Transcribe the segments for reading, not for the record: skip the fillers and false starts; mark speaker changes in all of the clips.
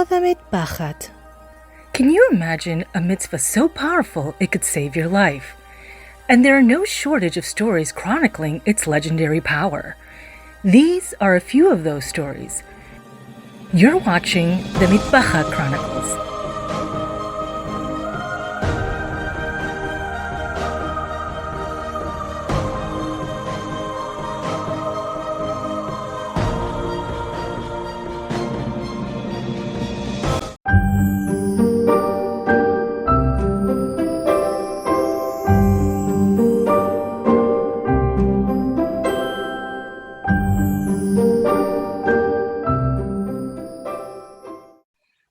Speaker 1: Mitzvah Mitpachat.
Speaker 2: Can you imagine a mitzvah so powerful it could save your life? And there are no shortage of stories chronicling its legendary power. These are a few of those stories. You're watching the Mitpachat Chronicles.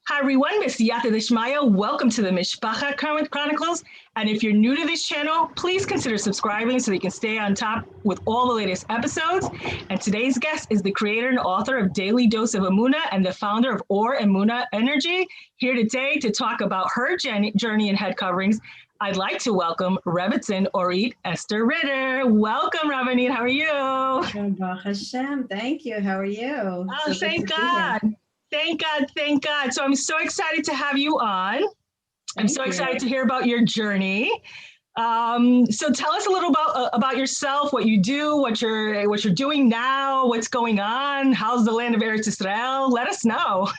Speaker 3: Hi everyone, Siyata Dishmaya. Welcome to the Mitpachat Chronicles. And if you're new to this channel, please consider subscribing so you can stay on top with all the latest episodes. And today's guest is the creator and author of Daily Dose of Emuna and the founder of Emuna Energy. Here today to talk about her journey in head coverings, I'd like to welcome Rebbitzin Orit Esther Riter. Welcome, Rabbanit. How are you?
Speaker 4: Baruch Hashem. Thank you. How are you?
Speaker 3: Oh, thank God. Thank God. So I'm so excited to have you on. I'm so excited to hear about your journey. So tell us a little about yourself, what you do, what you're doing now, what's going on, how's the land of Eretz Israel? Let us know.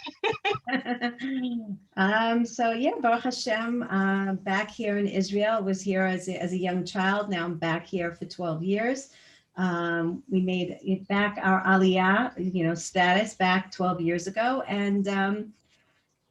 Speaker 4: Baruch Hashem, back here in Israel. I was here as a young child. Now I'm back here for 12 years. We made it back our Aliyah, status back 12 years ago. And,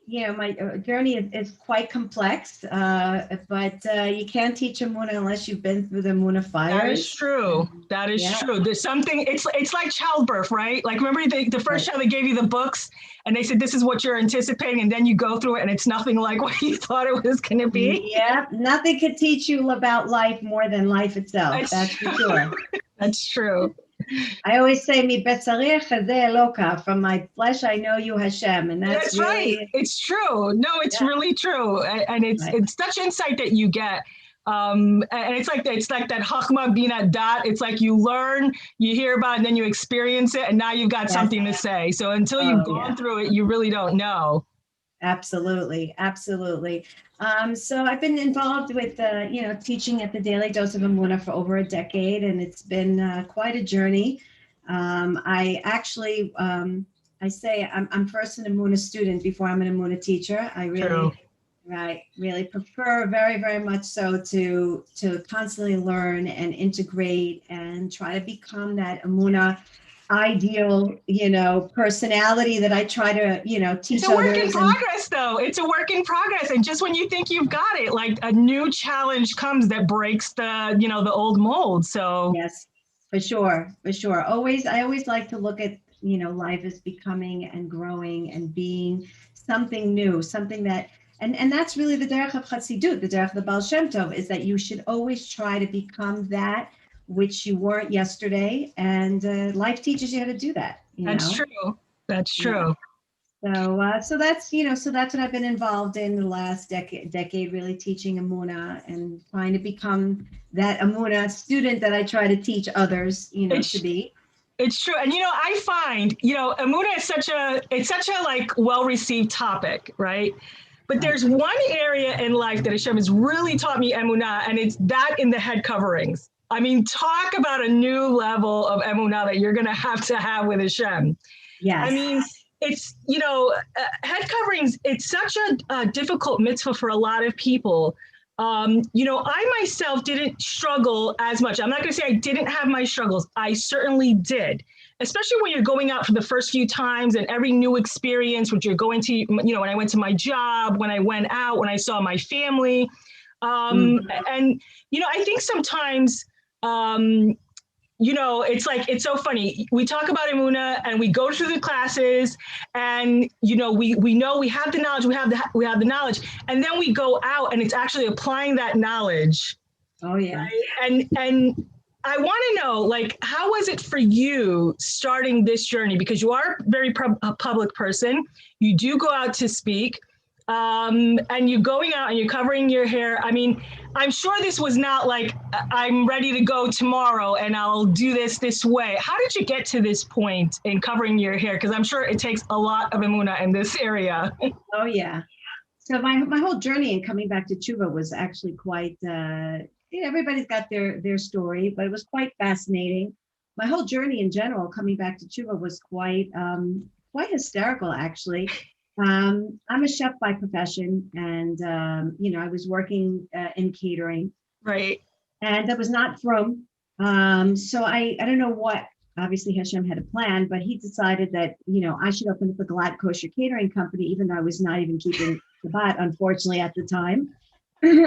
Speaker 4: my journey is quite complex, but you can't teach Emuna unless you've been through the Emuna fires.
Speaker 3: That is true. That is true. There's something, it's like childbirth, right? Like remember the first time they gave you the books and they said, this is what you're anticipating. And then you go through it and it's nothing like what you thought it was going to be.
Speaker 4: Yeah. Nothing could teach you about life more than life itself. That's for sure.
Speaker 3: That's true.
Speaker 4: I always say, "Mi betzarich chazeh Eloka." From my flesh, I know you, Hashem, and that's really,
Speaker 3: right. It's true. No, it's really true, and it's such insight that you get. And it's like that Chachma Bina Dat. It's like you learn, you hear about it, and then you experience it, and now you've got something to say. So until you've gone through it, you really don't know.
Speaker 4: Absolutely. So I've been involved with, teaching at the Daily Dose of Emuna for over a decade, and it's been quite a journey. I actually, I say I'm first an Emuna student before I'm an Emuna teacher. I really prefer very, very much so to constantly learn and integrate and try to become that Emuna ideal, personality that I try to, teach others.
Speaker 3: It's a work in progress, though. It's a work in progress. And just when you think you've got it, like a new challenge comes that breaks the old mold. So
Speaker 4: yes, for sure. I always like to look at, life as becoming and growing and being something new, something that, and that's really the derech of Chassidut, the derech of the Baal Shem Tov, is that you should always try to become that which you weren't yesterday, and life teaches you how to do that.
Speaker 3: That's true.
Speaker 4: Yeah. So that's what I've been involved in the last decade, really teaching Emuna and trying to become that Emuna student that I try to teach others, to be.
Speaker 3: It's true, and I find Emuna is such a like well-received topic, right? But there's one area in life that Hashem has really taught me Emuna, and it's that in the head coverings. I mean, talk about a new level of Emuna that you're going to have with Hashem.
Speaker 4: Yes.
Speaker 3: I mean, it's, head coverings, it's such a difficult mitzvah for a lot of people. I myself didn't struggle as much. I'm not going to say I didn't have my struggles. I certainly did, especially when you're going out for the first few times and every new experience, which you're going to, when I went to my job, when I went out, when I saw my family. And, I think sometimes, it's so funny. We talk about Emuna and we go through the classes and, we know we have the knowledge, we have the knowledge, and then we go out and it's actually applying that knowledge.
Speaker 4: Oh yeah.
Speaker 3: Right? And I want to know, how was it for you starting this journey? Because you are a very public person. You do go out to speak. And you're going out and you're covering your hair. I mean, I'm sure this was not like, I'm ready to go tomorrow and I'll do this way. How did you get to this point in covering your hair? Because I'm sure it takes a lot of Emuna in this area.
Speaker 4: Oh yeah. So my whole journey in coming back to tshuva was actually quite, everybody's got their story, but it was quite fascinating. My whole journey in general, coming back to tshuva, was quite hysterical, actually. I'm a chef by profession, and I was working in catering,
Speaker 3: Right.
Speaker 4: and that was not from. So I don't know what. Obviously, Hashem had a plan, but he decided that I should open up a glad kosher catering company, even though I was not even keeping Shabbat, unfortunately, at the time.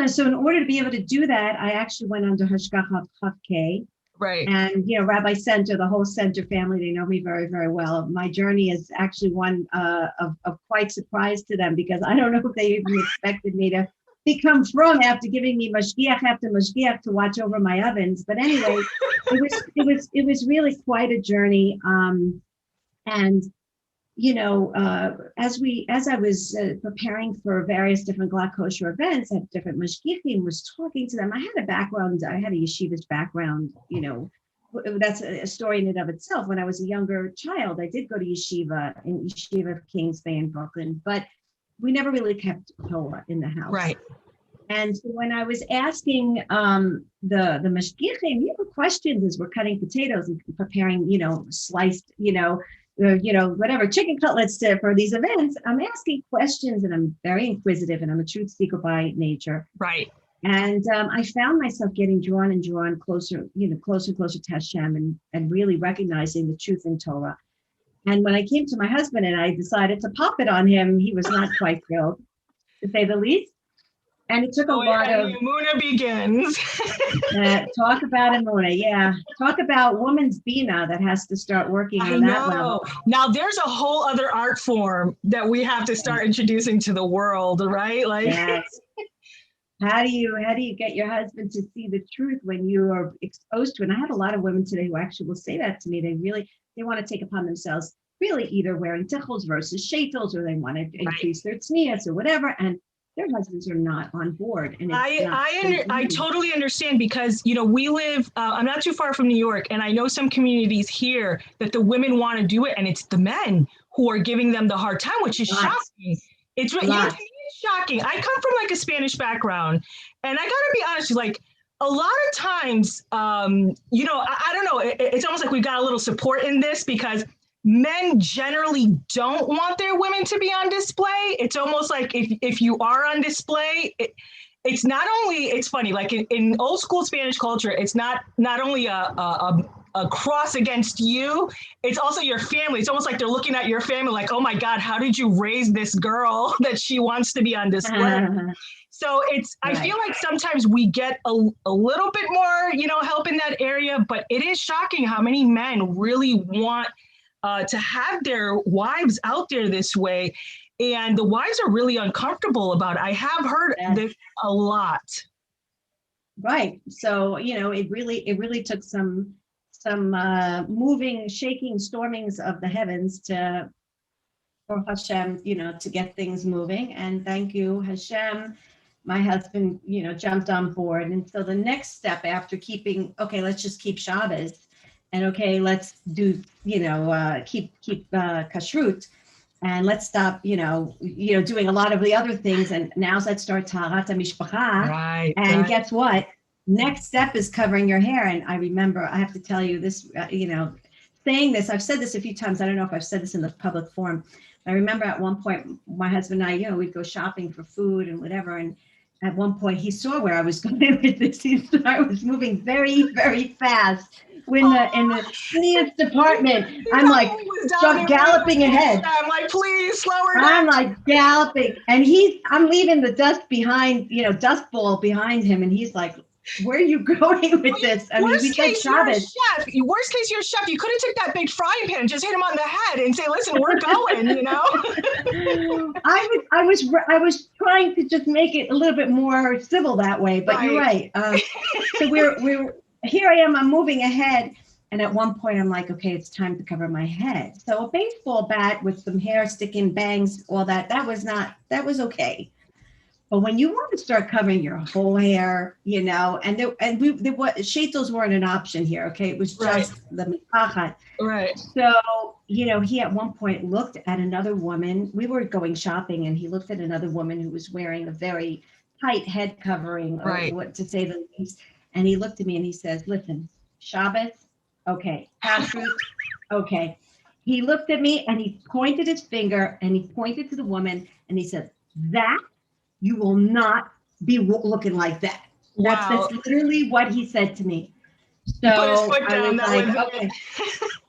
Speaker 4: So in order to be able to do that, I actually went under Hashgacha Chafke.
Speaker 3: Right.
Speaker 4: And, Rabbi Center, the whole Center family, they know me very, very well. My journey is actually one of quite surprise to them, because I don't know if they even expected me to become from after giving me mashgiach after mashgiach to watch over my ovens. But anyway, it was really quite a journey. And as I was preparing for various different glad kosher events at different mashgichim, was talking to them. I had a background. I had a yeshivish background. That's a story in and of itself. When I was a younger child, I did go to yeshiva in Yeshiva of Kings Bay in Brooklyn, but we never really kept Torah in the house.
Speaker 3: Right.
Speaker 4: And so when I was asking the mashgichim, questions as we're cutting potatoes and preparing, sliced, whatever chicken cutlets for these events, I'm asking questions, and I'm very inquisitive, and I'm a truth seeker by nature.
Speaker 3: Right.
Speaker 4: And I found myself getting drawn closer, closer to Hashem, and really recognizing the truth in Torah. And when I came to my husband and I decided to pop it on him, he was not quite thrilled, to say the least. And it took a lot of
Speaker 3: Emuna begins.
Speaker 4: Talk about Emuna, yeah. Talk about woman's bina that has to start working on that level.
Speaker 3: Now there's a whole other art form that we have to start introducing to the world, right? Like,
Speaker 4: yes. How do you get your husband to see the truth when you are exposed to it? And I have a lot of women today who actually will say that to me. They want to take upon themselves really either wearing tichels versus shaitels, or they want to increase their tznius or whatever, and their husbands are not on board. And
Speaker 3: I totally understand, because we live. I'm not too far from New York, and I know some communities here that the women want to do it, and it's the men who are giving them the hard time, which is shocking. It's really shocking. I come from like a Spanish background, and I gotta be honest, like a lot of times, I don't know. It's almost like we got a little support in this, because men generally don't want their women to be on display. It's almost like if you are on display, it's not only, it's funny, like in old school Spanish culture, it's not only a cross against you, it's also your family. It's almost like they're looking at your family like, oh my God, how did you raise this girl that she wants to be on display? So I feel like sometimes we get a little bit more, help in that area, but it is shocking how many men really want to have their wives out there this way. And the wives are really uncomfortable about it. I have heard this a lot.
Speaker 4: Right. So, it really took some moving, shaking, stormings of the heavens for Hashem, to get things moving. And thank you, Hashem. My husband, jumped on board. And so the next step after let's just keep Shabbos, and let's do, keep kashrut, and let's stop, doing a lot of the other things. And now let's start taharat mishpacha.
Speaker 3: Right.
Speaker 4: And guess what? Next step is covering your hair. And I remember, I have to tell you this, saying this, I've said this a few times. I don't know if I've said this in the public forum. I remember at one point, my husband and I, we'd go shopping for food and whatever. And at one point he saw where I was going with this. I was moving very, very fast. In the sneeze department, I'm like, start galloping ahead.
Speaker 3: I'm like, please slow her down.
Speaker 4: I'm like galloping, and I'm leaving the dust behind, dust bowl behind him, and he's like, where are you going with this? I mean, we said Shabbos.
Speaker 3: Worst case, you're a chef. You could have took that big frying pan and just hit him on the head and say, listen, we're going,
Speaker 4: I was trying to just make it a little bit more civil that way, but you're right. So we're here I am, I'm moving ahead. And at one point I'm like, okay, it's time to cover my head. So a baseball bat with some hair sticking, bangs, all that was okay. But when you want to start covering your whole hair, shaitos weren't an option here. Okay, it was
Speaker 3: Right.
Speaker 4: just the mitpachat.
Speaker 3: Right.
Speaker 4: So, he at one point looked at another woman. We were going shopping, and he looked at another woman who was wearing a very tight head covering, or
Speaker 3: Right.
Speaker 4: what to say the least. And he looked at me and he says, "Listen, Shabbos, okay, kashrut, okay." He looked at me and he pointed his finger and he pointed to the woman and he said, "That you will not be looking like that."
Speaker 3: Wow.
Speaker 4: That's literally what he said to me.
Speaker 3: He put his
Speaker 4: So
Speaker 3: foot
Speaker 4: I
Speaker 3: down.
Speaker 4: was
Speaker 3: That
Speaker 4: like,
Speaker 3: was
Speaker 4: okay.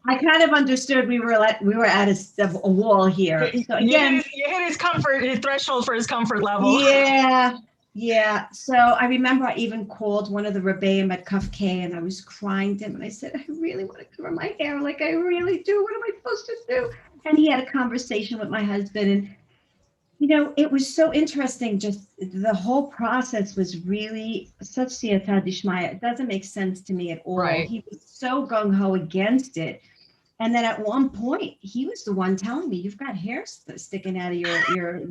Speaker 4: I kind of understood we were at a wall here. So again,
Speaker 3: you hit his threshold for his comfort level.
Speaker 4: yeah. So I remember I even called one of the rebbeim at Kaf K, and I was crying to him, and I said, "I really want to cover my hair, like I really do. What am I supposed to do?" And he had a conversation with my husband, and it was so interesting. Just the whole process was really such siyata dishmaya. It doesn't make sense to me at all.
Speaker 3: Right.
Speaker 4: He was so gung ho against it. And then at one point, he was the one telling me, "You've got hair sticking out of your,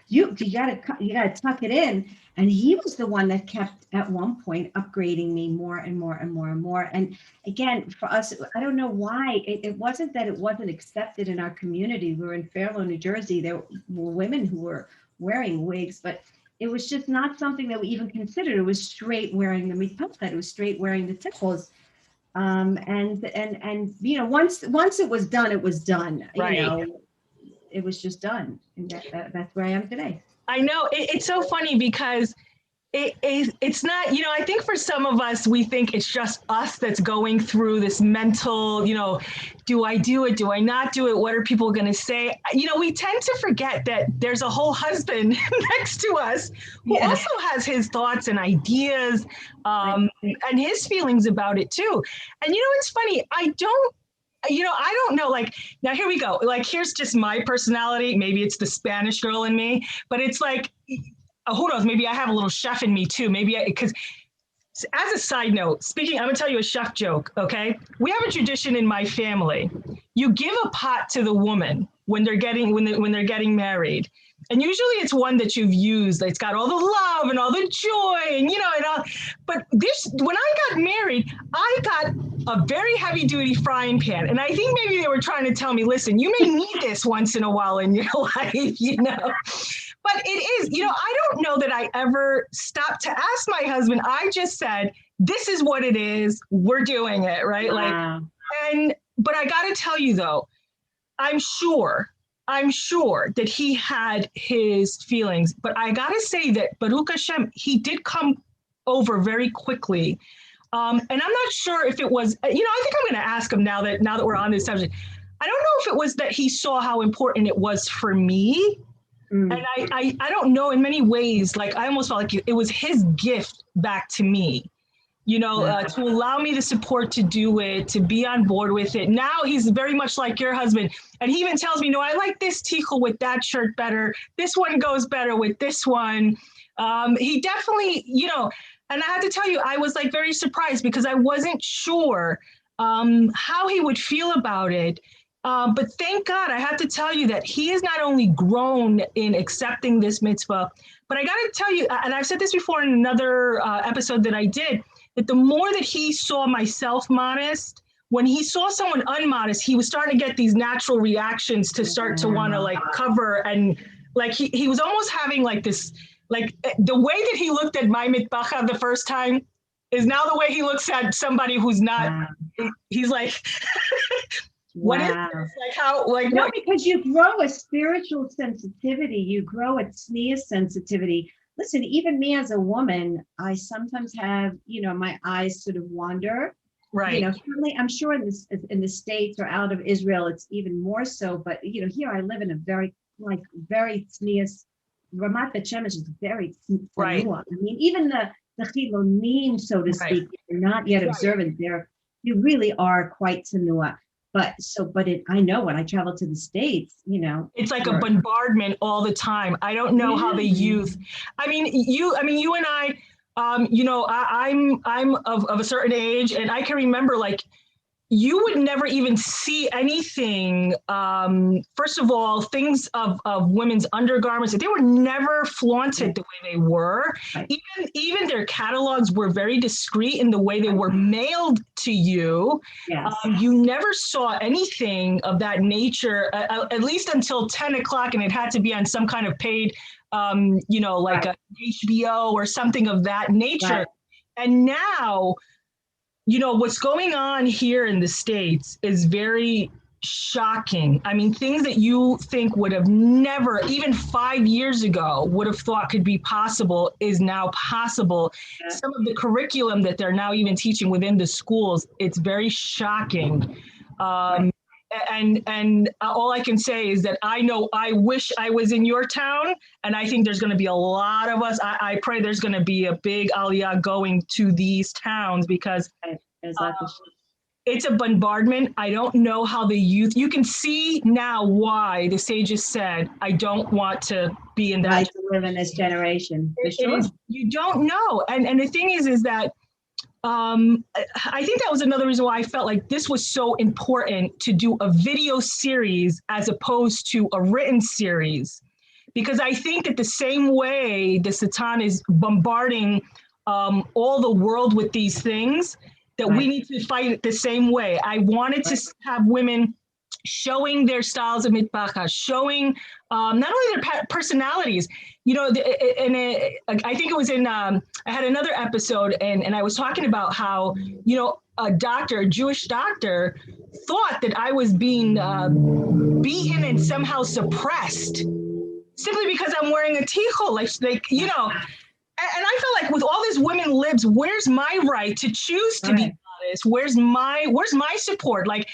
Speaker 4: you gotta tuck it in." And he was the one that kept at one point upgrading me more and more and more and more. And again, for us, I don't know why it wasn't that it wasn't accepted in our community. We were in Fairlawn, New Jersey. There were women who were wearing wigs, but it was just not something that we even considered. It was straight wearing the mitpachat. It was straight wearing the tickles. And once it was done, it was done.
Speaker 3: Right.
Speaker 4: It was just done, and that's where I am today.
Speaker 3: I know it's so funny because it's not, I think for some of us, we think it's just us that's going through this mental, do I do it? Do I not do it? What are people going to say? We tend to forget that there's a whole husband next to us who also has his thoughts and ideas and his feelings about it too. And it's funny. I don't know, like, now here we go. Like, here's just my personality. Maybe it's the Spanish girl in me, but it's like, who knows? Maybe I have a little chef in me too. Because as a side note, I'm gonna tell you a chef joke. Okay, we have a tradition in my family. You give a pot to the woman when they're getting married, and usually it's one that you've used. It's got all the love and all the joy, and and all. But when I got married, I got a very heavy duty frying pan, and I think maybe they were trying to tell me, listen, you may need this once in a while in your life, But it is, I don't know that I ever stopped to ask my husband. I just said, this is what it is. We're doing it, right?
Speaker 4: Wow.
Speaker 3: But I got to tell you though, I'm sure that he had his feelings, but I got to say that Baruch Hashem, he did come over very quickly. And I'm not sure if it was, I think I'm going to ask him now that we're on this subject. I don't know if it was that he saw how important it was for me. And I don't know, in many ways, like I almost felt like it was his gift back to me, to allow me the support to do it, to be on board with it. Now he's very much like your husband. And he even tells me, no, I like this tichel with that shirt better. This one goes better with this one. He definitely, and I have to tell you, I was like very surprised because I wasn't sure how he would feel about it. But thank God, I have to tell you that he has not only grown in accepting this mitzvah, but I got to tell you, and I've said this before in another episode that I did, that the more that he saw myself modest, when he saw someone unmodest, he was starting to get these natural reactions to start to want to like cover. And like he was almost having like this, like the way that he looked at my mitpachat the first time is now the way he looks at somebody who's not, he's like, what is this? Like how, like
Speaker 4: no,
Speaker 3: what?
Speaker 4: because you grow a spiritual sensitivity, you grow a tznius sensitivity. Listen, even me as a woman, I sometimes have, my eyes sort of wander.
Speaker 3: Right.
Speaker 4: Certainly, I'm sure in the States or out of Israel, it's even more so. But here I live in a very tznius. Ramat Bet Shemesh is very tznius.
Speaker 3: Right.
Speaker 4: I mean, even the chilonim, so to speak, they're not yet observant. You really are quite tznius. But I know when I travel to the States,
Speaker 3: it's like a bombardment all the time. I don't know how the youth, you and I, I'm of a certain age, and I can remember like you would never even see anything. First of all, things of women's undergarments, they were never flaunted the way they were.
Speaker 4: Right.
Speaker 3: Even their catalogs were very discreet in the way they were mailed to you.
Speaker 4: Yes.
Speaker 3: You never saw anything of that nature, at least until 10 o'clock, and it had to be on some kind of paid, like a HBO or something of that nature.
Speaker 4: Right.
Speaker 3: And now, what's going on here in the States is very shocking. I mean, things that you think would have never, even 5 years ago, would have thought could be possible is now possible.
Speaker 4: Yeah.
Speaker 3: Some of the curriculum that they're now even teaching within the schools, it's very shocking.
Speaker 4: Right.
Speaker 3: And all I can say is that I wish I was in your town, and I think there's going to be a lot of us. I pray there's going to be a big aliyah going to these towns, because it's a bombardment. I don't know how the youth, you can see now why the sages said, I don't want to be in that.
Speaker 4: Right, to live in this generation. For sure.
Speaker 3: You don't know. And the thing is that I think that was another reason why I felt like this was so important to do a video series as opposed to a written series, because I think that the same way the Satan is bombarding all the world with these things, that we need to fight it the same way. I wanted to have women showing their styles of mitpachat, showing not only their personalities, I think it was in, I had another episode, and I was talking about how, a Jewish doctor, thought that I was being beaten and somehow suppressed simply because I'm wearing a tichel, and I feel like with all these women libs, where's my right to choose to be modest? Where's my support? Like,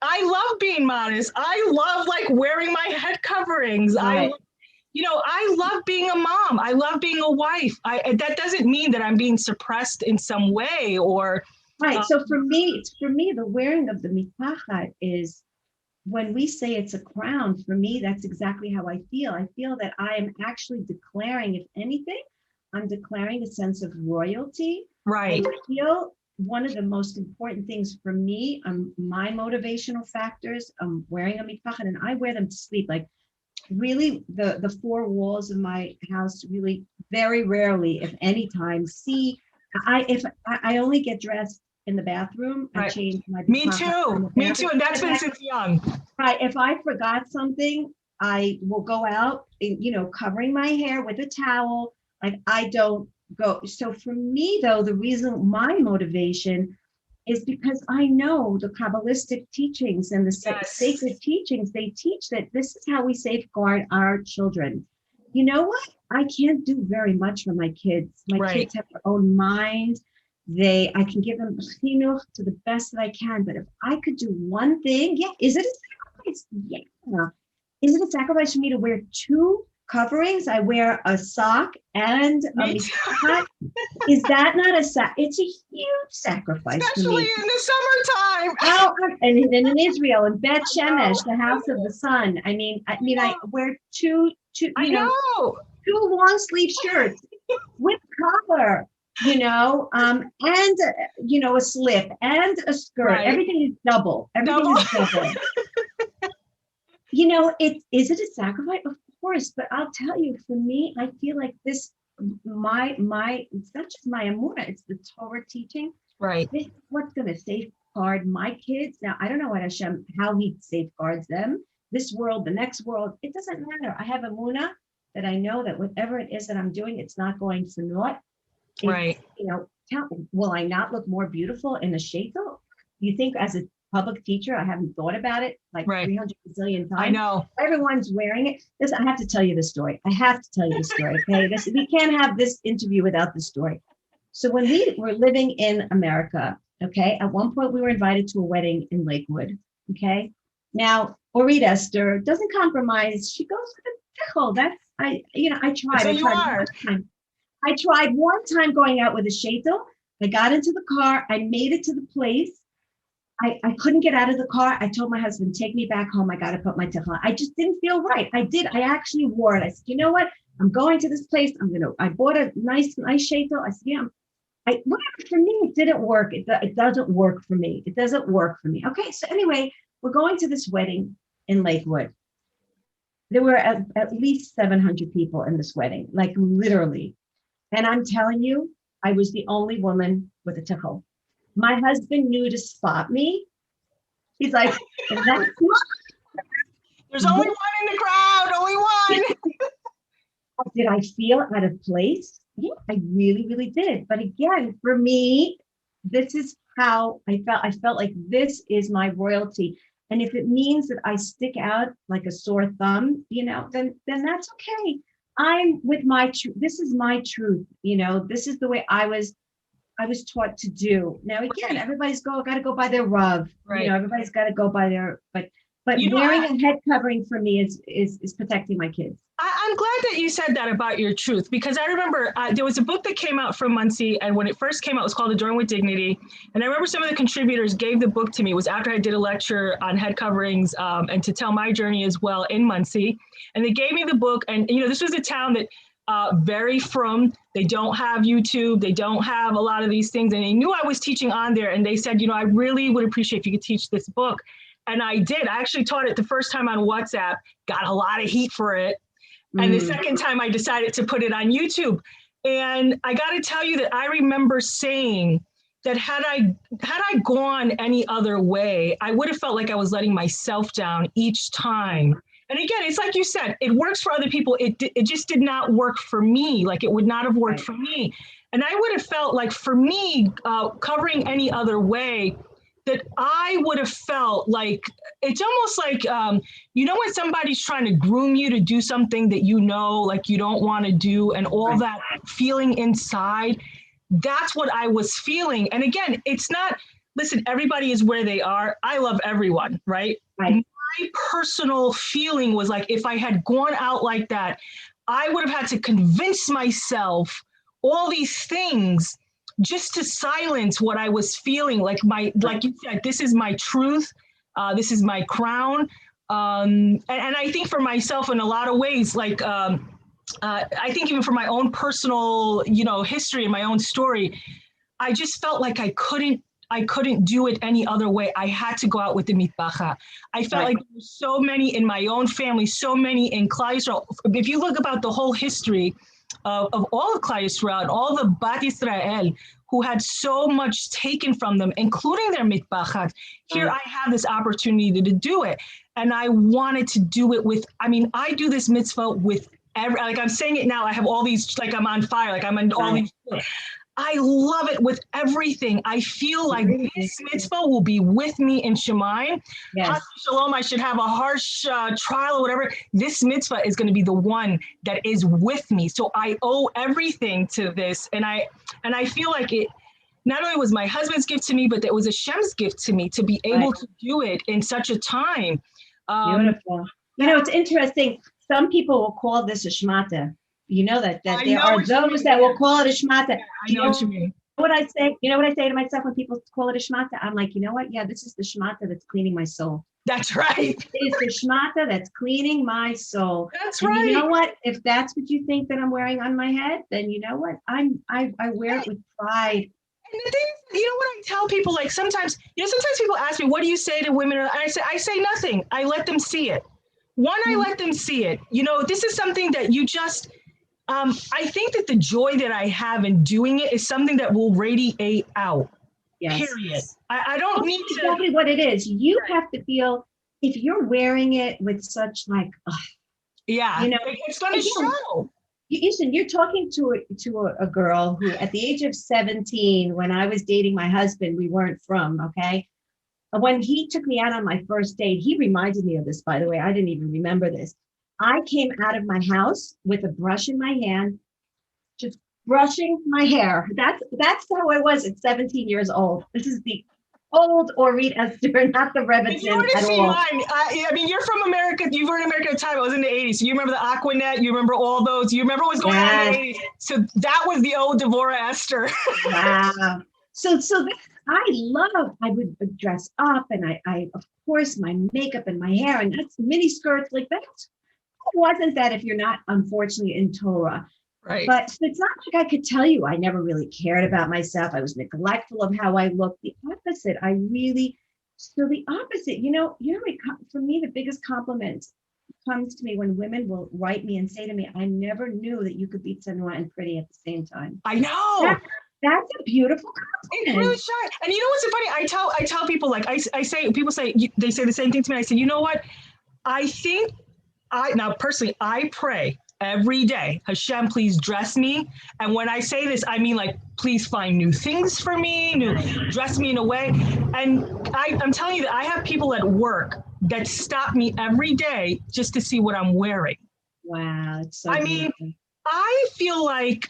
Speaker 3: I love being modest. I love wearing my head coverings.
Speaker 4: Right.
Speaker 3: I love being a mom. I love being a wife. That doesn't mean that I'm being suppressed in some way or.
Speaker 4: Right. So for me, the wearing of the mitpachat is, when we say it's a crown, for me, that's exactly how I feel. I feel that I am actually declaring, if anything, I'm declaring a sense of royalty.
Speaker 3: Right.
Speaker 4: I feel one of the most important things for me, my motivational factors, wearing a mitpachat, and I wear them to sleep. Like, really, the four walls of my house really very rarely, if any time, see. If I only get dressed in the bathroom, I change my.
Speaker 3: Me too, and that's been since young.
Speaker 4: Right. If I forgot something, I will go out, covering my hair with a towel. Like, I don't go. So for me, though, the reason, my motivation is because I know the Kabbalistic teachings and the sacred teachings, they teach that this is how we safeguard our children. You know what? I can't do very much for my kids. My kids have their own mind. I can give them chinuch to the best that I can. But if I could do one thing, is it a sacrifice? Yeah. Is it a sacrifice for me to wear two coverings? I wear a sock and a mitpachat. Is that not it's a huge sacrifice,
Speaker 3: especially in the summertime.
Speaker 4: And in Israel, in Bet Shemesh, the house of the sun. I mean, I wear two long sleeve shirts with collar, and a slip and a skirt. Right. Everything is double. Everything is double. Is it a sacrifice? Of course, but I'll tell you, for me, I feel like this, my it's not just my Emuna, it's the Torah teaching.
Speaker 3: Right.
Speaker 4: This is what's going to safeguard my kids. Now, I don't know what Hashem, how he safeguards them. This world, the next world, it doesn't matter. I have Emuna that I know that whatever it is that I'm doing, it's not going for naught.
Speaker 3: Right.
Speaker 4: Will I not look more beautiful in a sheitel? You think, as a public teacher, I haven't thought about it 300 zillion times.
Speaker 3: I know.
Speaker 4: Everyone's wearing it. I have to tell you the story. Okay, we can't have this interview without the story. So when we were living in America, okay, at one point we were invited to a wedding in Lakewood. Okay, now Orit Esther doesn't compromise. She goes with a tichel. I tried one time going out with a sheitel. I got into the car. I made it to the place. I couldn't get out of the car. I told my husband, take me back home. I got to put my tichel on. I just didn't feel right. I actually wore it. I said, you know what? I'm going to this place. I bought a nice sheitel. I said, whatever, for me, it didn't work. It doesn't work for me. It doesn't work for me. Okay, so anyway, we're going to this wedding in Lakewood. There were at least 700 people in this wedding, like literally. And I'm telling you, I was the only woman with a tickle. My husband knew to spot me. He's like, that's
Speaker 3: There's only one in the crowd, only one.
Speaker 4: did I feel out of place? Yeah, I really, really did. But again, for me, this is how I felt. I felt like this is my royalty. And if it means that I stick out like a sore thumb, then that's okay. I'm with my truth. This is my truth. This is the way I was taught to do. Now, again, everybody's got to go by their Rav.
Speaker 3: Right.
Speaker 4: Everybody's got to go by their, but wearing a head covering for me is protecting my kids.
Speaker 3: I'm glad that you said that about your truth, because I remember there was a book that came out from Muncie, and when it first came out, it was called Adorn with Dignity. And I remember some of the contributors gave the book to me. It was after I did a lecture on head coverings and to tell my journey as well in Muncie. And they gave me the book. And, this was a town that very frum. They don't have YouTube. They don't have a lot of these things. And they knew I was teaching on there. And they said, I really would appreciate if you could teach this book. And I did. I actually taught it the first time on WhatsApp, got a lot of heat for it. And the second time I decided to put it on YouTube. And I got to tell you that I remember saying that had I gone any other way, I would have felt like I was letting myself down each time. And again, it's like you said, it works for other people. It just did not work for me. Like it would not have worked for me. And I would have felt like for me, covering any other way, that I would have felt like, it's almost like, when somebody's trying to groom you to do something that like you don't want to do, and all that feeling inside, that's what I was feeling. And again, it's not, listen, everybody is where they are. I love everyone, right? My personal feeling was like, if I had gone out like that, I would have had to convince myself all these things just to silence what I was feeling. Like you said, this is my truth. This is my crown. And I think for myself in a lot of ways, like, I think even for my own personal, history and my own story, I just felt like I couldn't do it any other way. I had to go out with the Mitpachat. I felt like there were so many in my own family, so many in Klal Yisrael. If you look about the whole history of all of Klal Yisrael and all the Bat Yisrael who had so much taken from them, including their Mitpachat, here I have this opportunity to do it. And I wanted to do it with, I do this mitzvah with like I'm saying it now, I have all these, like I'm on fire, like I'm on all these. I love it with everything. I feel like this mitzvah will be with me in Shemayim. Yes. Shalom, I should have a harsh trial or whatever. This mitzvah is going to be the one that is with me. So I owe everything to this. And I feel like it not only was my husband's gift to me, but it was Hashem's gift to me to be able to do it in such a time.
Speaker 4: Beautiful. It's interesting. Some people will call this a shmata. You know that there are those that will call it a shmata.
Speaker 3: I know what you mean.
Speaker 4: What I say, what I say to myself when people call it a shmata? I'm like, you know what? Yeah, this is the shmata that's cleaning my soul.
Speaker 3: That's right.
Speaker 4: It's the shmata that's cleaning my soul.
Speaker 3: That's right.
Speaker 4: You know what? If that's what you think that I'm wearing on my head, then you know what? I wear it with pride.
Speaker 3: And the thing is, what I tell people, like sometimes people ask me, what do you say to women? And I say nothing. I let them see it. I let them see it. This is something that you just, I think that the joy that I have in doing it is something that will radiate out. Yes. Period. I don't need to.
Speaker 4: Exactly what it is. You have to feel, if you're wearing it with such like,
Speaker 3: it's going to show.
Speaker 4: Listen, you're talking to a girl who, at the age of 17, when I was dating my husband, we weren't from, okay? When he took me out on my first date, he reminded me of this, by the way. I didn't even remember this. I came out of my house with a brush in my hand, just brushing my hair. That's how I was at 17 years old. This is the old Orit Esther, not the Rebbitzin at all.
Speaker 3: Mine. You're from America. You were in America at the time. I was in the 80s. So you remember the Aquanet. You remember all those. You remember what was going on in the 80s. So that was the old Devorah Esther.
Speaker 4: Wow. So I would dress up, and I of course, my makeup and my hair, and that's mini skirts like that. Wasn't that if you're not, unfortunately, in Torah?
Speaker 3: Right.
Speaker 4: But it's not like I could tell you I never really cared about myself. I was neglectful of how I looked. The opposite. So the opposite, for me, the biggest compliment comes to me when women will write me and say to me, I never knew that you could be tsanua and pretty at the same time.
Speaker 3: I know.
Speaker 4: That's a beautiful
Speaker 3: It's
Speaker 4: compliment.
Speaker 3: really shy. And you know what's so funny? I tell people, like, people say, they say the same thing to me. I say, you know what? Now personally, I pray every day, Hashem, please dress me. And when I say this, I mean, like, please find new things for me, dress me in a way. And I'm telling you that I have people at work that stop me every day just to see what I'm wearing.
Speaker 4: Wow. It's so
Speaker 3: beautiful. I feel like,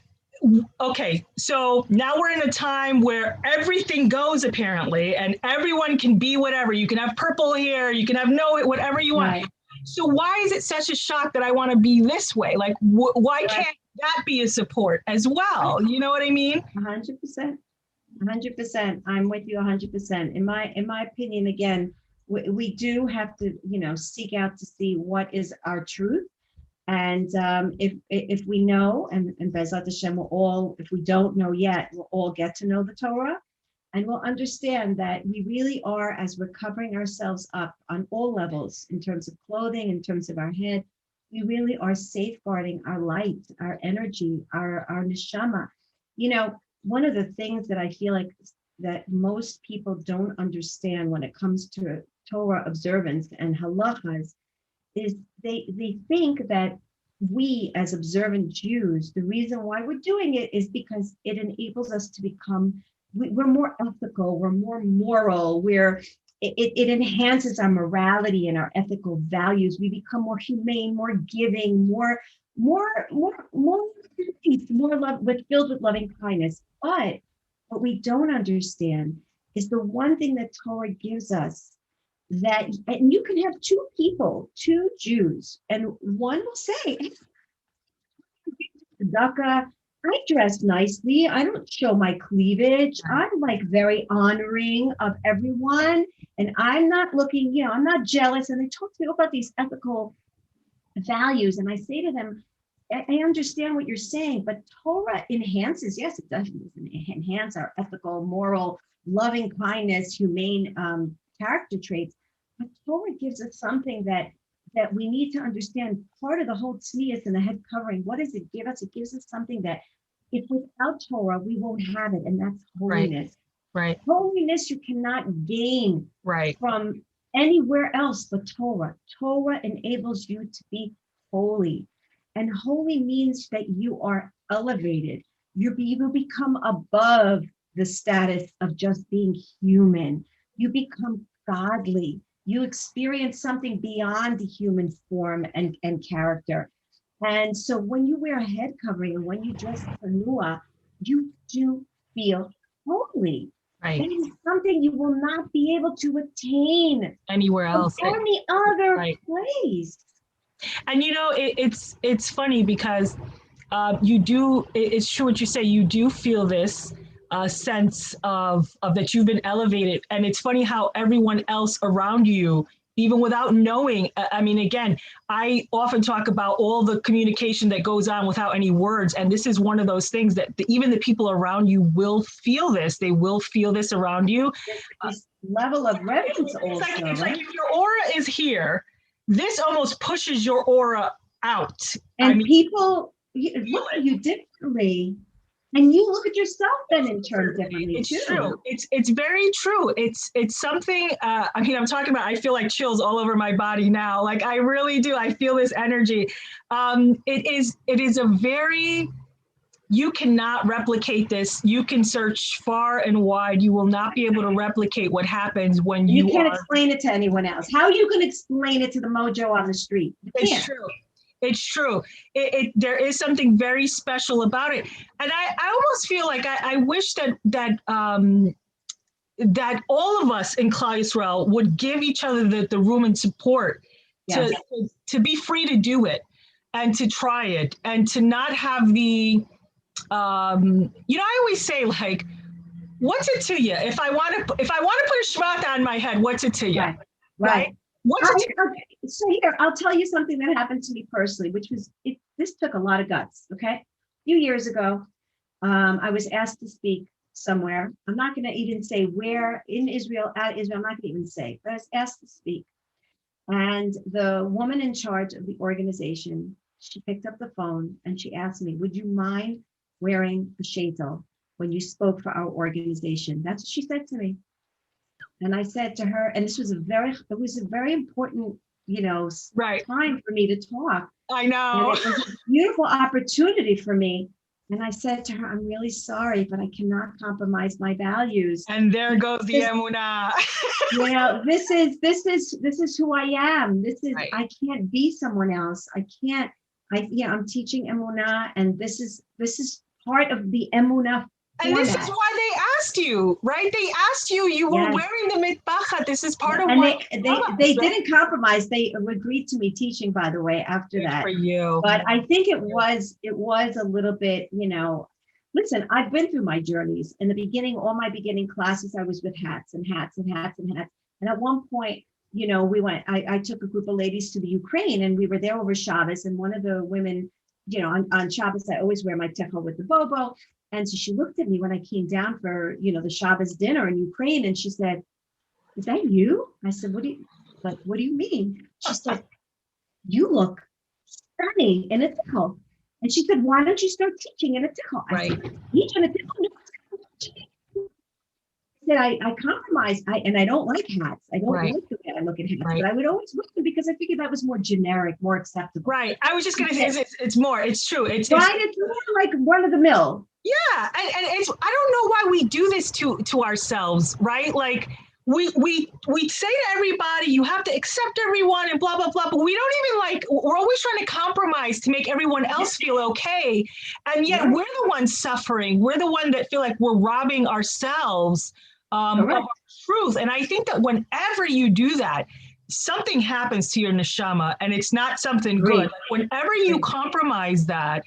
Speaker 3: okay, so now we're in a time where everything goes apparently, and everyone can be whatever. You can have purple hair, you can have whatever you want. Right. So why is it such a shock that I want to be this way? Like, why can't that be a support as well? You know what I mean?
Speaker 4: 100%. 100%. I'm with you 100%. In my opinion, again, we do have to, seek out to see what is our truth. And if we know, and Bezat Hashem, if we don't know yet, we'll all get to know the Torah. And we'll understand that we really are, as we're covering ourselves up on all levels, in terms of clothing, in terms of our head, we really are safeguarding our light, our energy, our neshama. One of the things that I feel like that most people don't understand when it comes to Torah observance and halachas is they think that we, as observant Jews, the reason why we're doing it is because it enables us to become, we're more ethical, we're more moral, it enhances our morality and our ethical values. We become more humane, more giving, more peace, more love, filled with loving kindness. But what we don't understand is the one thing that Torah gives us, that, and you can have two Jews, and one will say, tzedakah, I dress nicely, I don't show my cleavage, I'm like very honoring of everyone, and I'm not looking, I'm not jealous. And they talk to me about these ethical values, and I say to them, I understand what you're saying, but Torah enhances, yes, it does enhance our ethical, moral, loving kindness, humane character traits. But Torah gives us something that we need to understand. Part of the whole tznius and the head covering, what does it give us? It gives us something that if without Torah, we won't have it, and that's holiness.
Speaker 3: Right.
Speaker 4: Holiness you cannot gain from anywhere else but Torah. Torah enables you to be holy. And holy means that you are elevated. You will become above the status of just being human. You become godly. You experience something beyond the human form and character. And so when you wear a head covering and when you dress tsanua, you do feel holy.
Speaker 3: Right.
Speaker 4: It is something you will not be able to attain
Speaker 3: anywhere else,
Speaker 4: any other place.
Speaker 3: And it's funny because it's true what you say, you do feel this sense of that you've been elevated. And it's funny how everyone else around you, even without knowing, I mean, again, I often talk about all the communication that goes on without any words. And this is one of those things that even the people around you will feel this. They will feel this around you.
Speaker 4: This level of reverence also.
Speaker 3: It's like if your aura is here, this almost pushes your aura out.
Speaker 4: And people look at you differently. And you look at yourself then in turn differently.
Speaker 3: It's true. It's very true. It's something, I'm talking about, I feel like chills all over my body now. Like I really do. I feel this energy. It is a very, you cannot replicate this. You can search far and wide. You will not be able to replicate what happens when you
Speaker 4: can't explain it to anyone else. How are you going to explain it to the mojo on the street?
Speaker 3: It's true. It's true. There is something very special about it. And I almost feel like I wish that all of us in Klal Yisrael would give each other the room and support to be free to do it and to try it and to not have the, I always say, like, what's it to you? If I want to put a shmata on my head, what's it to you?
Speaker 4: Right. So here, I'll tell you something that happened to me personally, which was, this took a lot of guts, okay? few years ago, I was asked to speak somewhere. I'm not going to even say where in Israel, at Israel, I'm not going to even say, but I was asked to speak. And the woman in charge of the organization, she picked up the phone and she asked me, would you mind wearing a sheitel when you spoke for our organization? That's what she said to me. And I said to her, and it was a very important, time for me to talk.
Speaker 3: I know.
Speaker 4: And it was a beautiful opportunity for me. And I said to her, I'm really sorry, but I cannot compromise my values.
Speaker 3: And there goes the Emuna.
Speaker 4: This is who I am.
Speaker 3: Right.
Speaker 4: I can't be someone else. I'm teaching Emuna, and this is part of the Emuna.
Speaker 3: And this is why they asked you, right? They asked you, you were wearing the Mitpachat. This is part of what
Speaker 4: they didn't compromise. They agreed to me teaching, by the way, after that.
Speaker 3: For you.
Speaker 4: But I think it was a little bit, listen, I've been through my journeys. In the beginning, all my beginning classes, I was with hats and hats and hats and hats. And at one point, I took a group of ladies to the Ukraine, and we were there over Shabbos. And one of the women, on Shabbos, I always wear my techel with the bobo. And so she looked at me when I came down for, the Shabbos dinner in Ukraine, and she said, is that you? I said, what do you mean? She said, you look stunning in a tickle. And she said, why don't you start teaching in a tickle? I said, teach in a tickle? I said, I compromise, and I don't like hats. I don't like the way I look at hats, but I would always wear them because I figured that was more generic, more acceptable.
Speaker 3: Right. I was just going to say, it's true. It's
Speaker 4: more like run of the mill.
Speaker 3: Yeah, and it's, I don't know why we do this to ourselves, right? Like we say to everybody, you have to accept everyone and blah blah blah, but we don't even we're always trying to compromise to make everyone else feel okay, and yet we're the ones suffering. We're the one that feel like we're robbing ourselves of our truth. And I think that whenever you do that, something happens to your neshama, and it's not something good. Like whenever you compromise that.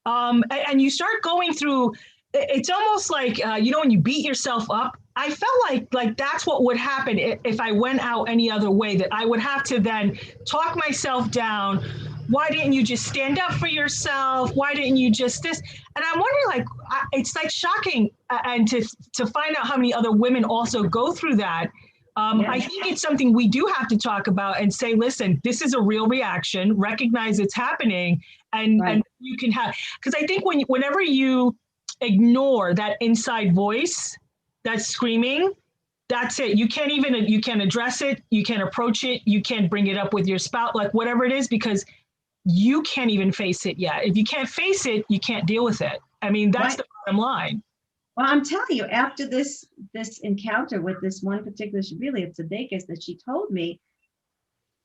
Speaker 3: And you start going through, it's almost like, when you beat yourself up. I felt like that's what would happen if I went out any other way, that I would have to then talk myself down. Why didn't you just stand up for yourself? Why didn't you just this? And I'm wondering, it's shocking and to find out how many other women also go through that. I think it's something we do have to talk about and say, listen, this is a real reaction, recognize it's happening, and you can have, because I think whenever you ignore that inside voice that's screaming, that's it. You can't address it, you can't approach it, you can't bring it up with your spouse, whatever it is, because you can't even face it yet. If you can't face it, you can't deal with it. I mean, that's the bottom line.
Speaker 4: Well, I'm telling you, after this encounter with this one particular, it's a Tzaddikus that she told me,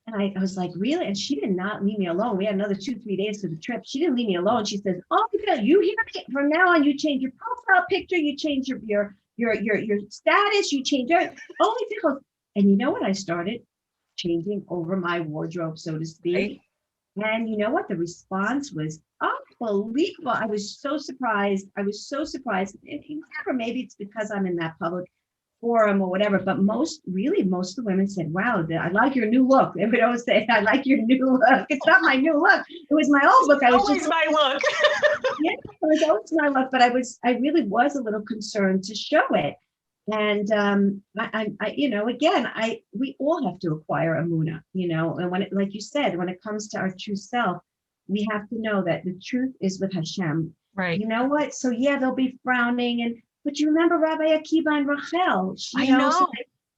Speaker 4: and I was like, really? And she did not leave me alone. We had another 2-3 days for the trip. She didn't leave me alone. She says, oh, you here from now on, you change your profile picture, you change your status, you change it. Only because, and you know what? I started changing over my wardrobe, so to speak. Right. And you know what? The response was unbelievable. I was so surprised. And whatever, maybe it's because I'm in that public forum or whatever, but most of the women said, wow, I like your new look. They would always say, I like your new look. It's not my new look. It was my old look.
Speaker 3: Always my look.
Speaker 4: Yeah, it was always my look, but I really was a little concerned to show it. And we all have to acquire Emuna, and when like you said, when it comes to our true self, we have to know that the truth is with Hashem.
Speaker 3: Right.
Speaker 4: You know what? So they'll be frowning, but you remember Rabbi Akiva and Rachel.
Speaker 3: I know.
Speaker 4: So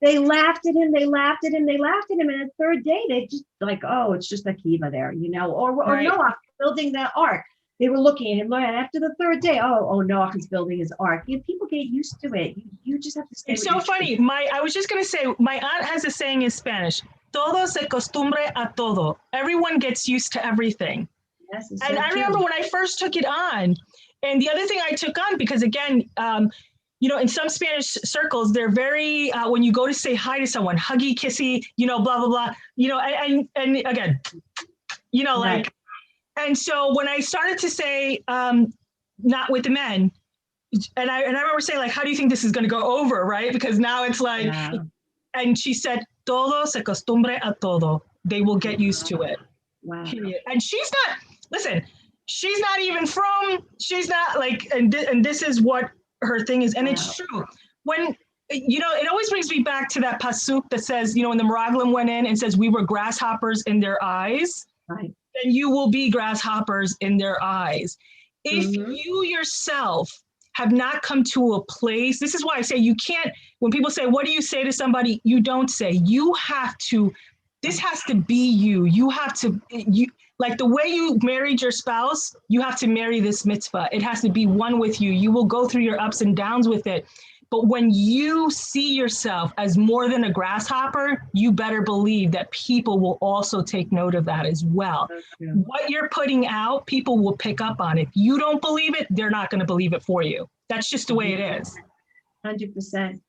Speaker 4: they laughed at him. And the third day, they just oh, it's just Akiva there, or Noah building the ark. They were looking at him, and after the third day, oh, Noah is building his ark. People get used to it. You just have to stay.
Speaker 3: It's so funny. I was just going to say, my aunt has a saying in Spanish, todo se costumbre a todo. Everyone gets used to everything.
Speaker 4: Yes,
Speaker 3: and I remember when I first took it on, and the other thing I took on, because again, in some Spanish circles, they're very, when you go to say hi to someone, huggy, kissy, blah, blah, blah, and again,
Speaker 4: right.
Speaker 3: And so when I started to say, not with the men, and I remember saying, how do you think this is going to go over, right? Because now it's and she said, todo se costumbre a todo. They will get used to it.
Speaker 4: Wow.
Speaker 3: And she's not, listen, she's not even from, she's not like, and this is what her thing is. And it's true. When, it always brings me back to that pasuk that says, when the Meraglim went in and says, we were grasshoppers in their eyes,
Speaker 4: Right.
Speaker 3: then you will be grasshoppers in their eyes. If you yourself have not come to a place, this is why I say you can't, when people say, what do you say to somebody? You don't say, you have to, this has to be you. You have to, like the way you married your spouse, you have to marry this mitzvah. It has to be one with you. You will go through your ups and downs with it. But when you see yourself as more than a grasshopper, you better believe that people will also take note of that as well. What you're putting out, people will pick up on. If you don't believe it, they're not going to believe it for you. That's just the way it is.
Speaker 4: 100%.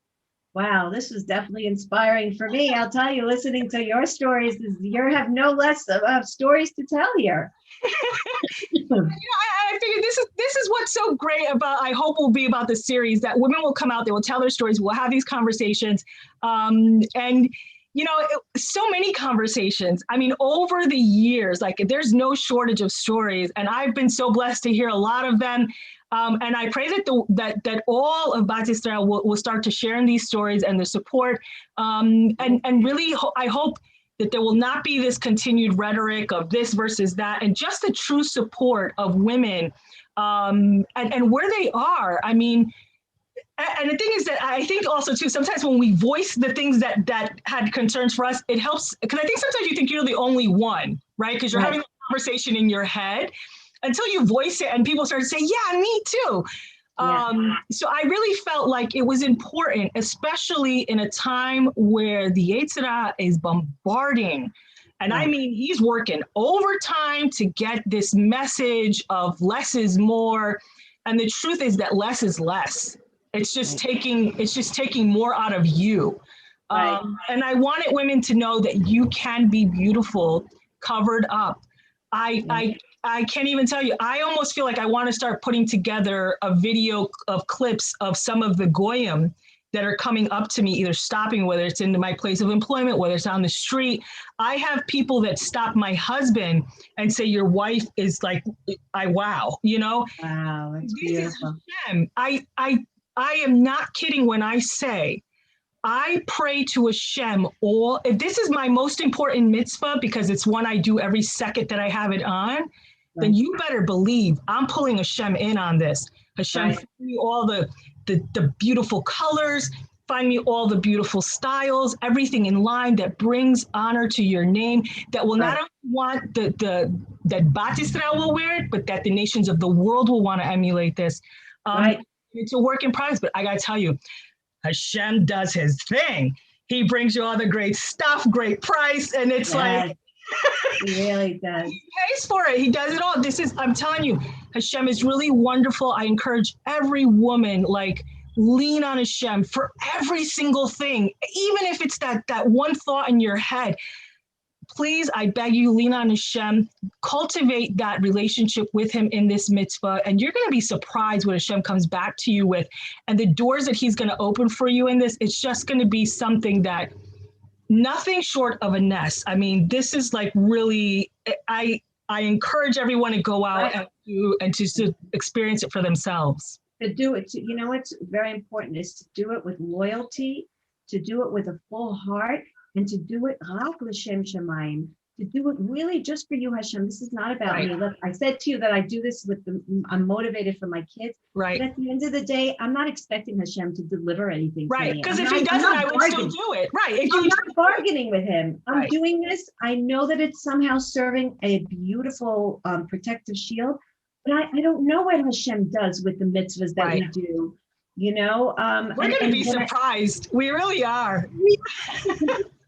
Speaker 4: Wow, this was definitely inspiring for me. I'll tell you, listening to your stories, you have no less of stories to tell here.
Speaker 3: I figured this is what's so great about, I hope will be about the series, that women will come out, they will tell their stories, we'll have these conversations. And so many conversations. I mean, over the years, like there's no shortage of stories, and I've been so blessed to hear a lot of them. And I pray that all of Bat Yisrael will start to share in these stories and the support. And really, I hope that there will not be this continued rhetoric of this versus that, and just the true support of women and where they are. I mean, and the thing is that I think also too, sometimes when we voice the things that had concerns for us, it helps, because I think sometimes you think you're the only one, right? Because you're having a conversation in your head until you voice it and people start to say, yeah, me too. So I really felt like it was important, especially in a time where the Yetzer Hara is bombarding. And I mean, he's working overtime to get this message of less is more. And the truth is that less is less. It's just taking more out of you. And I wanted women to know that you can be beautiful, covered up. I can't even tell you, I almost feel like I want to start putting together a video of clips of some of the goyim that are coming up to me, either stopping, whether it's in my place of employment, whether it's on the street. I have people that stop my husband and say, your wife is like, wow,
Speaker 4: Wow, that's beautiful.
Speaker 3: Hashem. I am not kidding when I say, I pray to Hashem if this is my most important mitzvah, because it's one I do every second that I have it on, then you better believe I'm pulling Hashem in on this. Hashem, find me all the beautiful colors, find me all the beautiful styles, everything in line that brings honor to your name, that will not only want that Bat Yisrael will wear it, but that the nations of the world will want to emulate this. It's a work in progress, but I got to tell you, Hashem does his thing. He brings you all the great stuff, great price, and it's like,
Speaker 4: he really does.
Speaker 3: He pays for it. He does it all. I'm telling you, Hashem is really wonderful. I encourage every woman, lean on Hashem for every single thing, even if it's that one thought in your head. Please, I beg you, lean on Hashem, cultivate that relationship with him in this mitzvah, and you're going to be surprised what Hashem comes back to you with. And the doors that he's going to open for you in this, it's just going to be something that nothing short of a nest. I mean, this is really, I encourage everyone to go out and to experience it for themselves.
Speaker 4: To do it, what's very important is to do it with loyalty, to do it with a full heart, and to do it rak l'shem shamayim, to do it really just for you, Hashem. This is not about me. Look, I said to you that I do this I'm motivated for my kids.
Speaker 3: Right.
Speaker 4: But at the end of the day, I'm not expecting Hashem to deliver anything to me.
Speaker 3: Because if he doesn't, I would still do it. Right.
Speaker 4: I'm not bargaining with him. I'm doing this. I know that it's somehow serving a beautiful protective shield, but I don't know what Hashem does with the mitzvahs that we do.
Speaker 3: We're going to be surprised. We really are.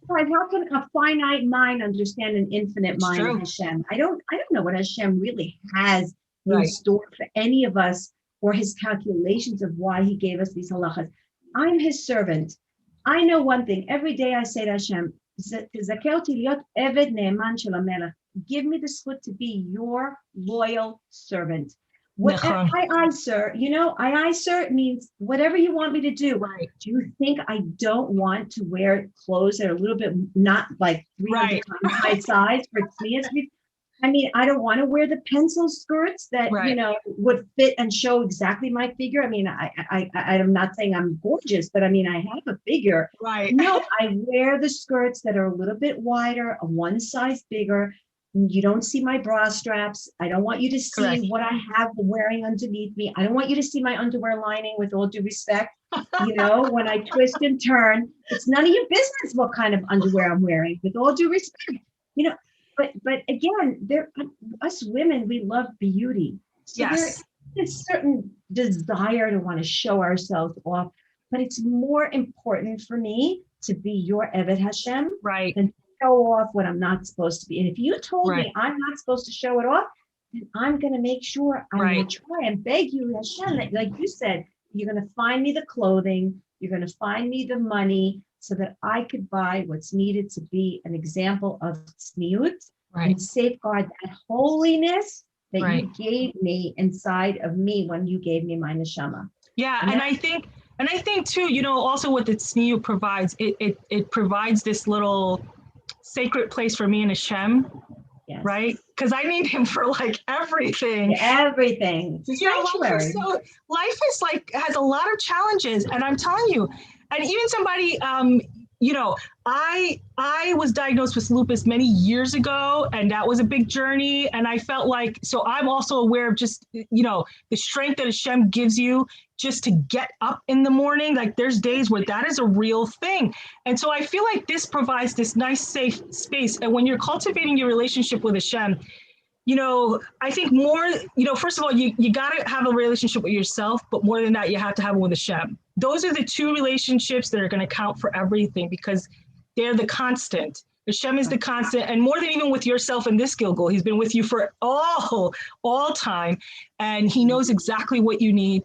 Speaker 4: How can a finite mind understand an infinite mind of Hashem? I don't know what Hashem really has in store for any of us, or his calculations of why he gave us these halachas. I'm his servant. I know one thing. Every day I say to Hashem, give me the split to be your loyal servant. Aye, sir. Aye, sir means whatever you want me to do.
Speaker 3: Right.
Speaker 4: Do you think I don't want to wear clothes that are a little bit not like 300 times my size for tznius? I mean, I don't want to wear the pencil skirts that,
Speaker 3: Right.
Speaker 4: would fit and show exactly my figure. I mean, I'm not saying I'm gorgeous, but I mean, I have a figure.
Speaker 3: Right.
Speaker 4: No, I wear the skirts that are a little bit wider, one size bigger. You don't see my bra straps. I don't want you to
Speaker 3: Correct.
Speaker 4: see what I have wearing underneath me. I don't want you to see my underwear lining, with all due respect. When I twist and turn, it's none of your business what kind of underwear I'm wearing, with all due respect. You know, but again, us women, we love beauty. So there
Speaker 3: Yes.
Speaker 4: is a certain desire to want to show ourselves off, but it's more important for me to be your Evet Hashem
Speaker 3: Right.
Speaker 4: than show off what I'm not supposed to be. And if you told
Speaker 3: Right.
Speaker 4: me I'm not supposed to show it off, then I'm going to make sure I will
Speaker 3: Right.
Speaker 4: try and beg you, Hashem, that, like you said, you're going to find me the clothing, you're going to find me the money, so that I could buy what's needed to be an example of tzniut
Speaker 3: Right.
Speaker 4: and safeguard that holiness that
Speaker 3: Right.
Speaker 4: you gave me inside of me when you gave me my neshama.
Speaker 3: Yeah,
Speaker 4: And
Speaker 3: and I think too, also what the tzniut provides, it provides this little sacred place for me and Hashem,
Speaker 4: Yes.
Speaker 3: right? Because I need him for like everything.
Speaker 4: Everything. It's a
Speaker 3: Life
Speaker 4: sanctuary.
Speaker 3: is like has a lot of challenges, and I'm telling you, and even somebody, I was diagnosed with lupus many years ago, and that was a big journey. And I felt like, so I'm also aware of just, the strength that Hashem gives you just to get up in the morning. Like there's days where that is a real thing. And so I feel like this provides this nice, safe space. And when you're cultivating your relationship with Hashem, I think more, first of all, you got to have a relationship with yourself, but more than that, you have to have one with Hashem. Those are the two relationships that are going to count for everything, because they're the constant. Hashem is the constant, and more than even with yourself in this Gilgul, he's been with you for all time, and he knows exactly what you need.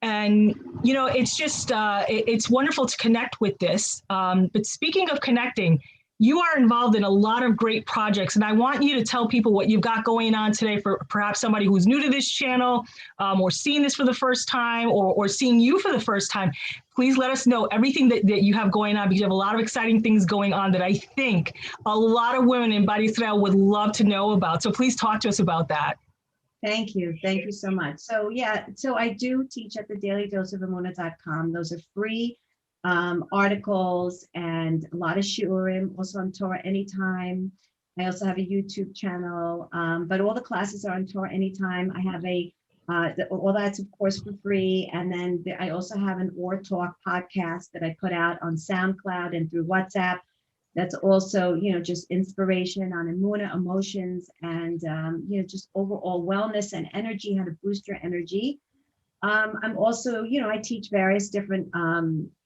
Speaker 3: And, it's just, it's wonderful to connect with this. But speaking of connecting, you are involved in a lot of great projects, and I want you to tell people what you've got going on today for perhaps somebody who's new to this channel, or seeing this for the first time, or seeing you for the first time. Please let us know everything that you have going on, because you have a lot of exciting things going on that I think a lot of women in Beit Israel would love to know about. So please talk to us about that.
Speaker 4: Thank you. Thank you so much. So I do teach at the dailydoseofemuna.com. Those are free articles and a lot of shiurim, also on Torah Anytime. I also have a YouTube channel, but all the classes are on Torah Anytime. I have all that's of course for free. And then I also have an Or Talk podcast that I put out on SoundCloud and through WhatsApp. That's also, just inspiration on Emuna, emotions, and, just overall wellness and energy, how to boost your energy. I'm also, I teach various different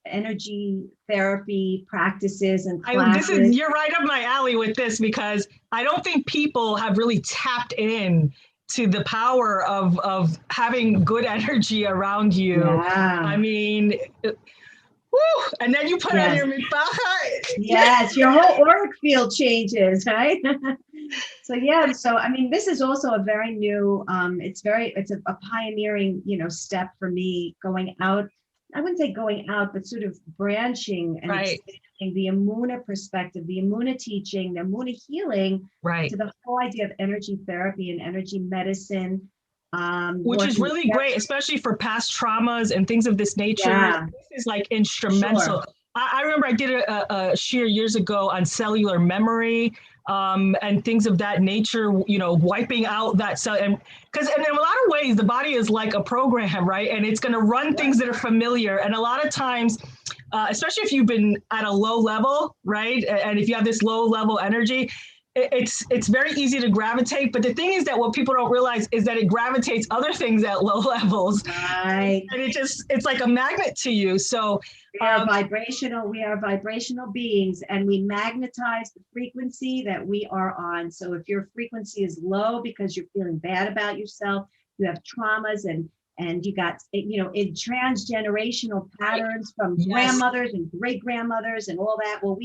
Speaker 4: energy therapy practices and classes.
Speaker 3: You're right up my alley with this, because I don't think people have really tapped in to the power of having good energy around you.
Speaker 4: Yeah.
Speaker 3: I mean, woo, and then you put on your Mitpachat.
Speaker 4: Yes, your whole auric field changes, right? So I mean, this is also a very new, it's a pioneering, step for me, going out. I wouldn't say going out, but sort of branching and expanding the Emuna perspective, the Emuna teaching, the Emuna healing, to the whole idea of energy therapy and energy medicine.
Speaker 3: Which is really great, especially for past traumas and things of this nature.
Speaker 4: Yeah.
Speaker 3: This is like instrumental. Sure. I remember I did a shear years ago on cellular memory, and things of that nature, wiping out that cell. And because in a lot of ways, the body is like a program, right? And it's going to run things that are familiar. And a lot of times, especially if you've been at a low level, right? And if you have this low level energy, it's very easy to gravitate. But the thing is that what people don't realize is that it gravitates other things at low levels.
Speaker 4: Right.
Speaker 3: And it's like a magnet to you. So
Speaker 4: we are vibrational beings, and we magnetize the frequency that we are on. So if your frequency is low because you're feeling bad about yourself, you have traumas and you got, in transgenerational patterns from grandmothers and great grandmothers and all that. Well,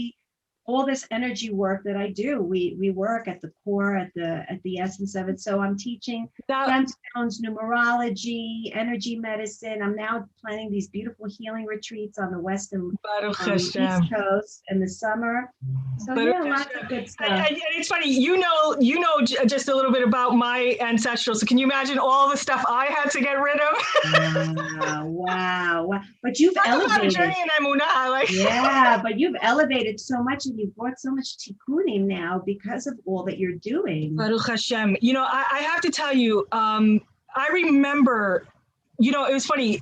Speaker 4: all this energy work that I do. We work at the core, at the essence of it. So I'm teaching gemstones, numerology, energy medicine. I'm now planning these beautiful healing retreats on the West and East Coast in the summer. So lots of good stuff.
Speaker 3: And it's funny, you know just a little bit about my ancestral. So can you imagine all the stuff I had to get rid of?
Speaker 4: Wow. But you've elevated.
Speaker 3: About a journey in Emuna,
Speaker 4: Yeah, but you've elevated so much, and you've brought so much tikkunim now because of all that you're doing.
Speaker 3: Baruch Hashem. You know, I have to tell you, I remember, you know, it was funny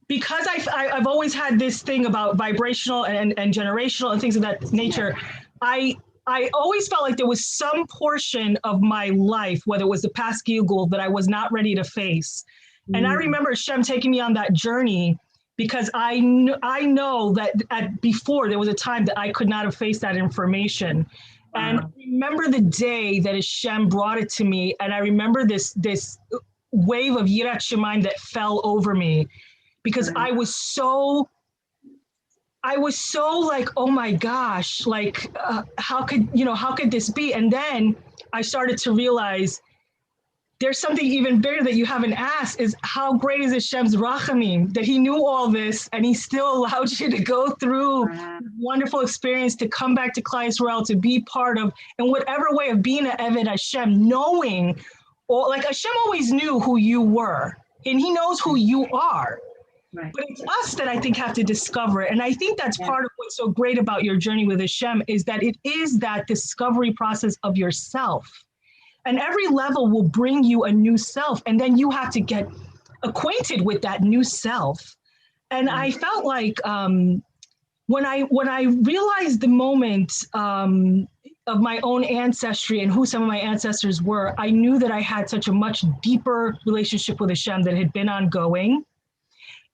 Speaker 3: because I've always had this thing about vibrational and generational and things of that nature. I always felt like there was some portion of my life, whether it was the past Gilgul, that I was not ready to face. And I remember Hashem taking me on that journey because I know that before there was a time that I could not have faced that information. Wow. And I remember the day that Hashem brought it to me, and I remember this wave of Yirat Shamayim that fell over me, because I was so like, oh my gosh, like how could this be? And then I started to realize there's something even bigger that you haven't asked, is how great is Hashem's rachamim, that he knew all this and he still allowed you to go through wonderful experience, to come back to Klal Yisrael, to be part of, in whatever way of being an Eved Hashem, knowing, or like Hashem always knew who you were and he knows who you are. Right. But it's us that I think have to discover it. And I think that's part of what's so great about your journey with Hashem, is that it is that discovery process of yourself. And every level will bring you a new self. And then you have to get acquainted with that new self. And I felt like when I realized the moment of my own ancestry and who some of my ancestors were, I knew that I had such a much deeper relationship with Hashem that had been ongoing.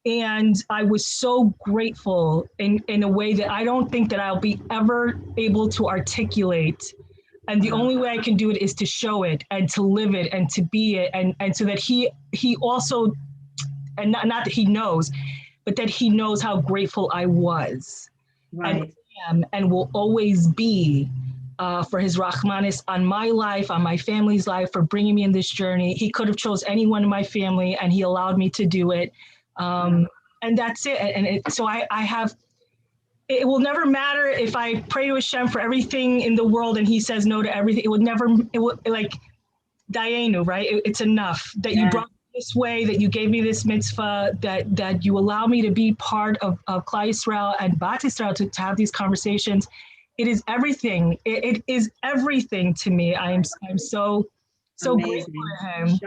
Speaker 3: And I was so grateful in a way that I don't think that I'll be ever able to articulate. And the only way I can do it is to show it and to live it and to be it. And so that he also, and not that he knows, but that he knows how grateful I was. Right. And will always be for his Rahmanis on my life, on my family's life, for bringing me in this journey. He could have chose anyone in my family and he allowed me to do it. And that's it. And so I have, it will never matter if I pray to Hashem for everything in the world and he says no to everything. It will like Dayenu, right? It's enough that you brought me this way, that you gave me this mitzvah, that you allow me to be part of Klal Yisrael and Bat Yisrael to have these conversations. It is everything. It is everything to me. I'm so grateful to him.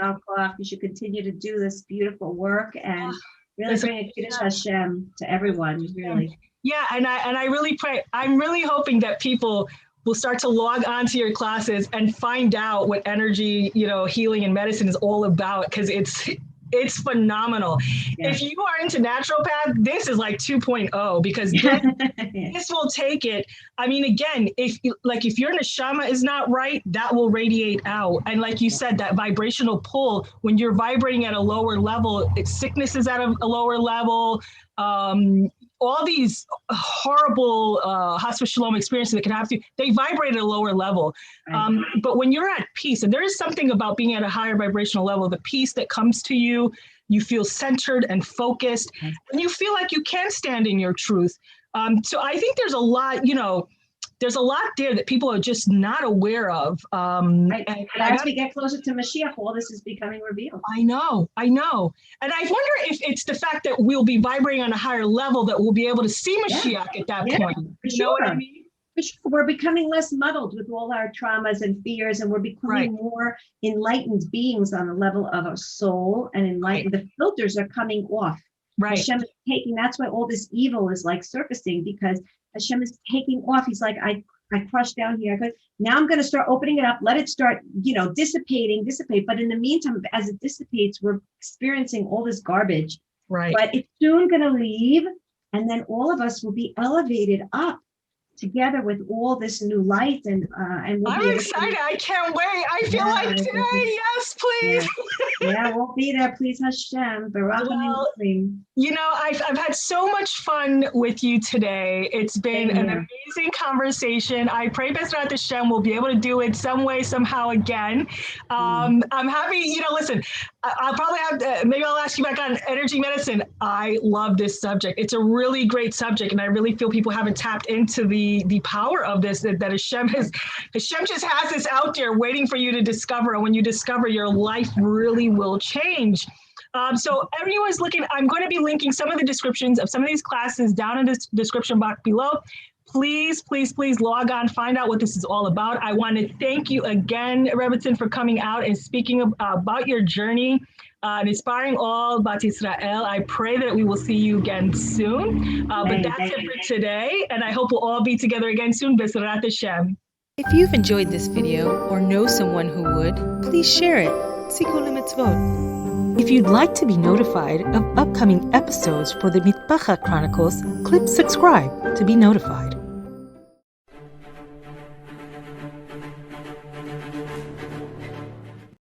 Speaker 4: You should continue to do this beautiful work and really bring a Kiddush Hashem to everyone, really.
Speaker 3: Yeah, and I really pray. I'm really hoping that people will start to log onto your classes and find out what energy, healing and medicine is all about, because it's phenomenal. Yeah. If you are into naturopath, this is like 2.0, because this will take it. I mean, again, if your neshama is not right, that will radiate out. And like you said, that vibrational pull, when you're vibrating at a lower level, sickness is at a lower level. All these horrible Chas v'Shalom experiences that can happen to you, they vibrate at a lower level. But when you're at peace, and there is something about being at a higher vibrational level, the peace that comes to you, you feel centered and focused, and you feel like you can stand in your truth. So I think there's a lot, there's a lot there that people are just not aware of.
Speaker 4: And as we get closer to Mashiach, all this is becoming revealed.
Speaker 3: I know. And I wonder if it's the fact that we'll be vibrating on a higher level that we'll be able to see Mashiach at that point. You know what I mean?
Speaker 4: For sure. We're becoming less muddled with all our traumas and fears, and we're becoming more enlightened beings on the level of our soul and enlightened. The filters are coming off.
Speaker 3: Right.
Speaker 4: Hashem is taking, that's why all this evil is like surfacing, because Hashem is taking off. He's like, I crushed down here. Now I'm going to start opening it up. Let it start, dissipate. But in the meantime, as it dissipates, we're experiencing all this garbage.
Speaker 3: Right.
Speaker 4: But it's soon going to leave. And then all of us will be elevated up together with all this new light, and we'll
Speaker 3: I'm
Speaker 4: be
Speaker 3: excited. I can't wait. I feel like today. Yes, please.
Speaker 4: Yeah, we'll be there. Please, Hashem.
Speaker 3: Well, I've had so much fun with you today. It's been an amazing conversation. I pray Bezrat Hashem will be able to do it some way, somehow again. I'm happy, listen, I'll probably have, maybe I'll ask you back on energy medicine. I love this subject. It's a really great subject. And I really feel people haven't tapped into the power of this, that Hashem just has this out there waiting for you to discover. And when you discover, your life really will change. So everyone's looking, I'm going to be linking some of the descriptions of some of these classes down in the description box below. Please, please, please log on, find out what this is all about. I want to thank you again, Rebbetzin, for coming out and speaking about your journey and inspiring all Bat Yisrael. I pray that we will see you again soon. But that's it for today. And I hope we'll all be together again soon. B'ezrat Hashem.
Speaker 2: If you've enjoyed this video or know someone who would, please share it. Tzikul mitzvot. If you'd like to be notified of upcoming episodes for the Mitpachat Chronicles, click subscribe to be notified.